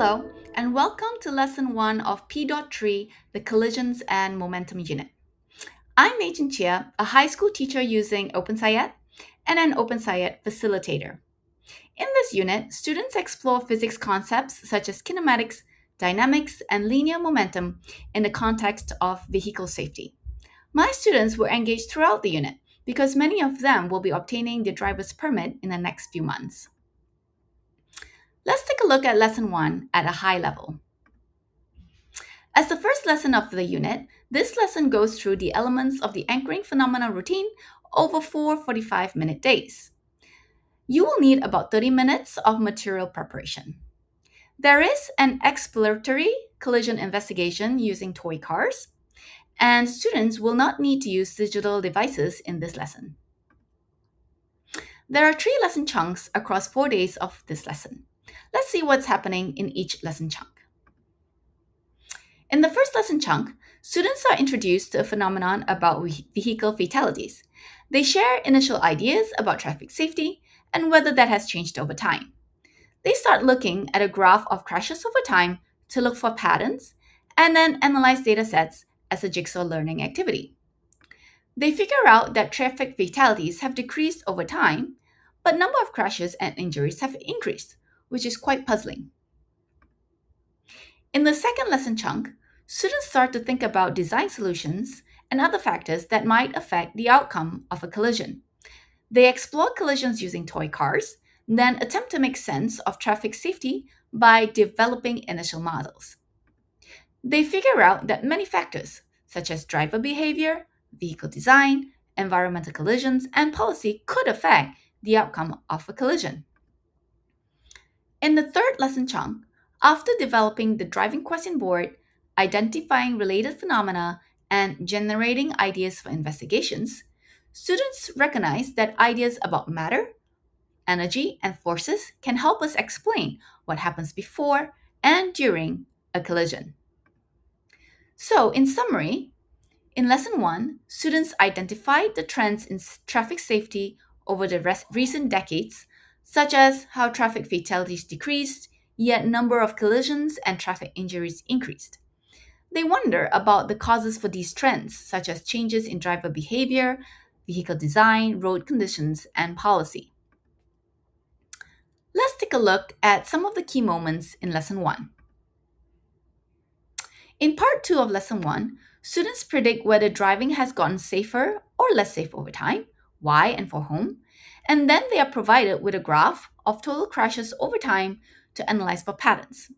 Hello, and welcome to Lesson 1 of P.3, the Collisions and Momentum Unit. I'm Machen Chia, a high school teacher using OpenSciEd and an OpenSciEd facilitator. In this unit, students explore physics concepts such as kinematics, dynamics, and linear momentum in the context of vehicle safety. My students were engaged throughout the unit because many of them will be obtaining their driver's permit in the next few months. Let's take a look at Lesson 1 at a high level. As the first lesson of the unit, this lesson goes through the elements of the anchoring phenomena routine over four 45-minute days. You will need about 30 minutes of material preparation. There is an exploratory collision investigation using toy cars, and students will not need to use digital devices in this lesson. There are 3 lesson chunks across 4 days of this lesson. Let's see what's happening in each lesson chunk. In the first lesson chunk, students are introduced to a phenomenon about vehicle fatalities. They share initial ideas about traffic safety and whether that has changed over time. They start looking at a graph of crashes over time to look for patterns and then analyze data sets as a jigsaw learning activity. They figure out that traffic fatalities have decreased over time, but number of crashes and injuries have increased, which is quite puzzling. In the second lesson chunk, students start to think about design solutions and other factors that might affect the outcome of a collision. They explore collisions using toy cars, then attempt to make sense of traffic safety by developing initial models. They figure out that many factors, such as driver behavior, vehicle design, environmental collisions, and policy, could affect the outcome of a collision. In the third lesson chunk, after developing the driving question board, identifying related phenomena, and generating ideas for investigations, students recognize that ideas about matter, energy, and forces can help us explain what happens before and during a collision. So, in summary, in Lesson 1, students identified the trends in traffic safety over the recent decades, such as how traffic fatalities decreased, yet number of collisions and traffic injuries increased. They wonder about the causes for these trends, such as changes in driver behavior, vehicle design, road conditions, and policy. Let's take a look at some of the key moments in Lesson 1. In Part 2 of Lesson 1, students predict whether driving has gotten safer or less safe over time, why and for whom, and then they are provided with a graph of total crashes over time to analyze for patterns.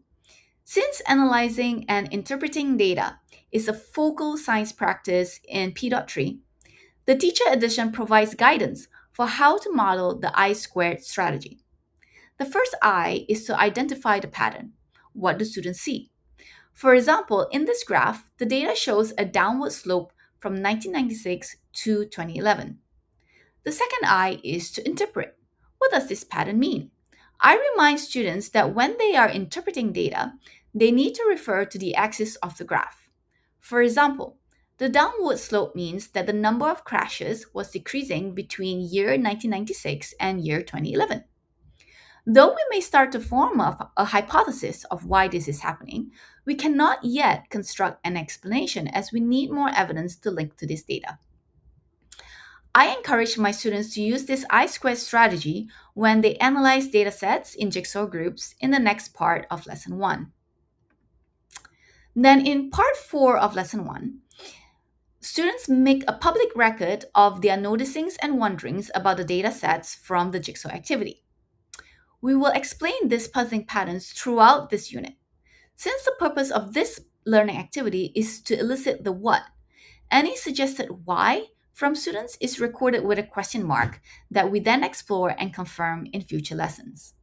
Since analyzing and interpreting data is a focal science practice in P.3, the teacher edition provides guidance for how to model the I-squared strategy. The first I is to identify the pattern. What do students see? For example, in this graph, the data shows a downward slope from 1996 to 2011. The second I is to interpret. What does this pattern mean? I remind students that when they are interpreting data, they need to refer to the axis of the graph. For example, the downward slope means that the number of crashes was decreasing between year 1996 and year 2011. Though we may start to form a hypothesis of why this is happening, we cannot yet construct an explanation as we need more evidence to link to this data. I encourage my students to use this I-squared strategy when they analyze data sets in jigsaw groups in the next part of Lesson 1. Then in Part 4 of Lesson 1, students make a public record of their noticings and wonderings about the data sets from the jigsaw activity. We will explain these puzzling patterns throughout this unit. Since the purpose of this learning activity is to elicit the what, any suggested why from students is recorded with a question mark that we then explore and confirm in future lessons.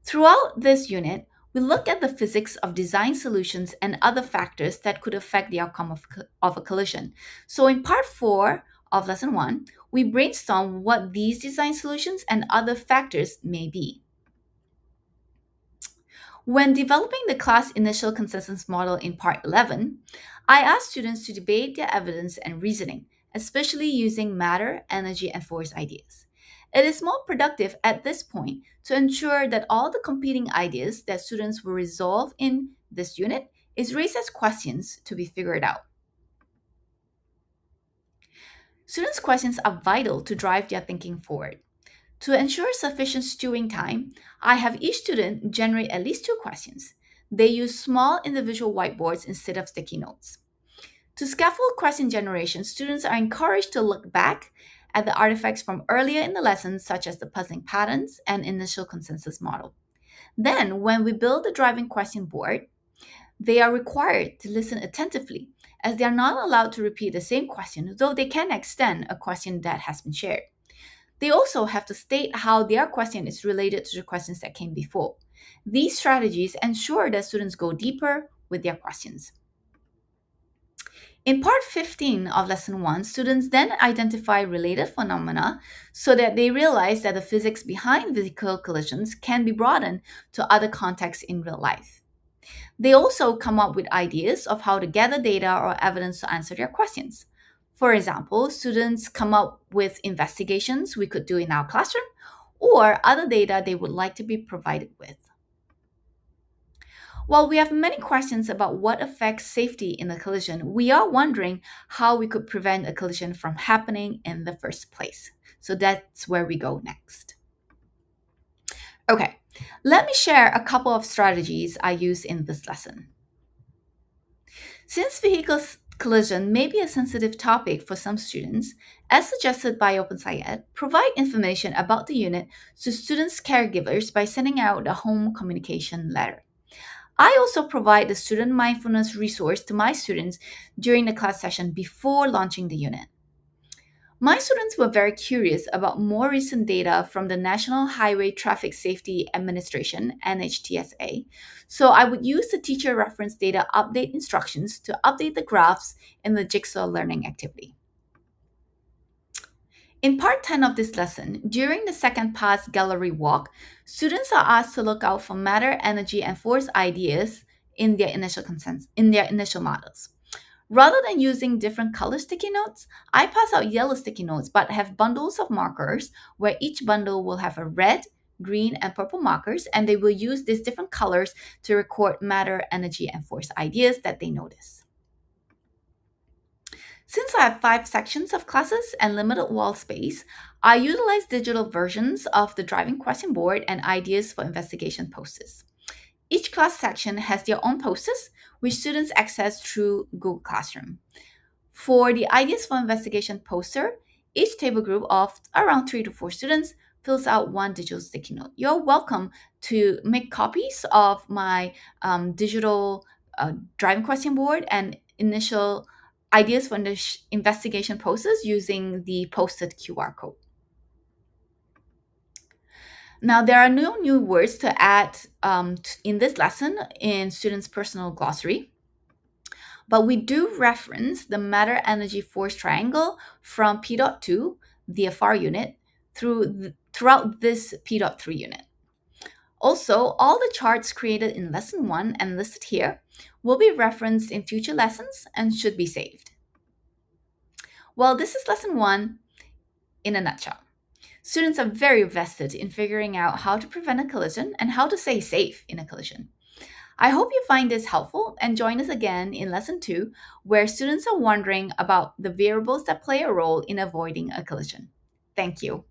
Throughout this unit, we look at the physics of design solutions and other factors that could affect the outcome of a collision. So in Part 4 of Lesson 1, we brainstorm what these design solutions and other factors may be. When developing the class initial consensus model in Part 11, I asked students to debate their evidence and reasoning, especially using matter, energy, and force ideas. It is more productive at this point to ensure that all the competing ideas that students will resolve in this unit is raised as questions to be figured out. Students' questions are vital to drive their thinking forward. To ensure sufficient stewing time, I have each student generate at least two questions. They use small individual whiteboards instead of sticky notes. To scaffold question generation, students are encouraged to look back at the artifacts from earlier in the lesson, such as the puzzling patterns and initial consensus model. Then, when we build the driving question board, they are required to listen attentively, as they are not allowed to repeat the same question, though they can extend a question that has been shared. They also have to state how their question is related to the questions that came before. These strategies ensure that students go deeper with their questions. In part 15 of lesson 1, students then identify related phenomena so that they realize that the physics behind vehicle collisions can be broadened to other contexts in real life. They also come up with ideas of how to gather data or evidence to answer their questions. For example, students come up with investigations we could do in our classroom or other data they would like to be provided with. While we have many questions about what affects safety in a collision, we are wondering how we could prevent a collision from happening in the first place. So that's where we go next. Okay, let me share a couple of strategies I use in this lesson. Since vehicle collision may be a sensitive topic for some students, as suggested by OpenSciEd, provide information about the unit to students' caregivers by sending out a home communication letter. I also provide the student mindfulness resource to my students during the class session before launching the unit. My students were very curious about more recent data from the National Highway Traffic Safety Administration, NHTSA, so I would use the teacher reference data update instructions to update the graphs in the jigsaw learning activity. In part 10 of this lesson, during the second pass gallery walk, students are asked to look out for matter, energy, and force ideas in their initial models. Rather than using different color sticky notes, I pass out yellow sticky notes but have bundles of markers where each bundle will have a red, green, and purple markers, and they will use these different colors to record matter, energy, and force ideas that they notice. Since I have 5 sections of classes and limited wall space, I utilize digital versions of the driving question board and ideas for investigation posters. Each class section has their own posters, which students access through Google Classroom. For the ideas for investigation poster, each table group of around 3 to 4 students fills out one digital sticky note. You're welcome to make copies of my digital driving question board and initial ideas for the investigation posters using the posted QR code. Now, there are no new words to add in this lesson in students' personal glossary, but we do reference the matter energy force triangle from P.2, the FR unit, throughout this P.3 unit. Also, all the charts created in lesson 1 and listed here will be referenced in future lessons and should be saved. Well, this is lesson 1 in a nutshell. Students are very vested in figuring out how to prevent a collision and how to stay safe in a collision. I hope you find this helpful and join us again in lesson 2, where students are wondering about the variables that play a role in avoiding a collision. Thank you.